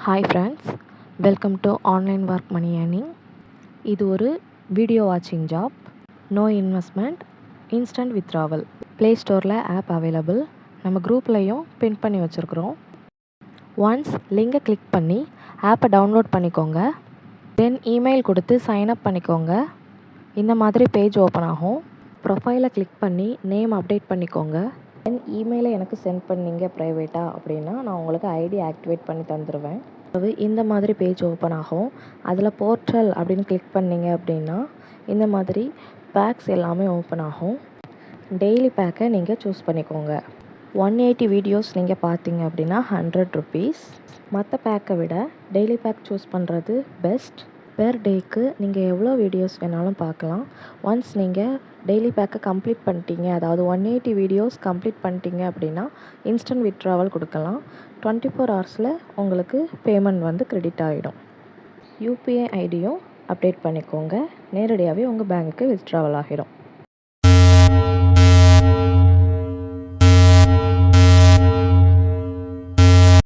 Hi friends, welcome to online work money earning. இது ஒரு video வாட்சிங் job. No investment, instant withdrawal. Play ஸ்டோரில் app available. நம்ம குரூப்லேயும் பின் பண்ணி வச்சுருக்குறோம். ஒன்ஸ் லிங்கை கிளிக் பண்ணி ஆப்பை டவுன்லோட் பண்ணிக்கோங்க. தென் இமெயில் கொடுத்து சைன்அப் பண்ணிக்கோங்க. இந்த மாதிரி பேஜ் ஓப்பன் ஆகும். ப்ரொஃபைலை கிளிக் பண்ணி நேம் அப்டேட் பண்ணிக்கோங்க. தென் இமெயிலை எனக்கு சென்ட் பண்ணிங்க ப்ரைவேட்டாக அப்படின்னா நான் உங்களுக்கு ஐடி ஆக்டிவேட் பண்ணி தந்துடுவேன். இந்த மாதிரி பேஜ் ஓப்பன் ஆகும். அதில் போர்ட்டல் அப்படின்னு கிளிக் பண்ணிங்க அப்படின்னா இந்த மாதிரி பேக்ஸ் எல்லாமே ஓப்பன் ஆகும். டெய்லி பேக்கை நீங்கள் சூஸ் பண்ணிக்கோங்க. 180 வீடியோஸ் நீங்கள் பார்த்தீங்க அப்படின்னா 100 ருபீஸ். மற்ற பேக்கை விட டெய்லி பேக் சூஸ் பண்ணுறது பெஸ்ட். பெர் டேக்கு நீங்கள் எவ்வளோ வீடியோஸ் வேணாலும் பார்க்கலாம். ஒன்ஸ் நீங்கள் டெய்லி பேக்கை கம்ப்ளீட் பண்ணிட்டீங்க, அதாவது 180 வீடியோஸ் கம்ப்ளீட் பண்ணிட்டீங்க அப்படின்னா இன்ஸ்டன்ட் வித்ட்ராவல் கொடுக்கலாம். 24 ஹவர்ஸில் உங்களுக்கு பேமெண்ட் கிரெடிட் ஆகிடும். யூபிஐ ஐடியும் அப்டேட் பண்ணிக்கோங்க. நேரடியாகவே உங்கள் பேங்க்குக்கு வித்ட்ராவல் ஆகிடும்.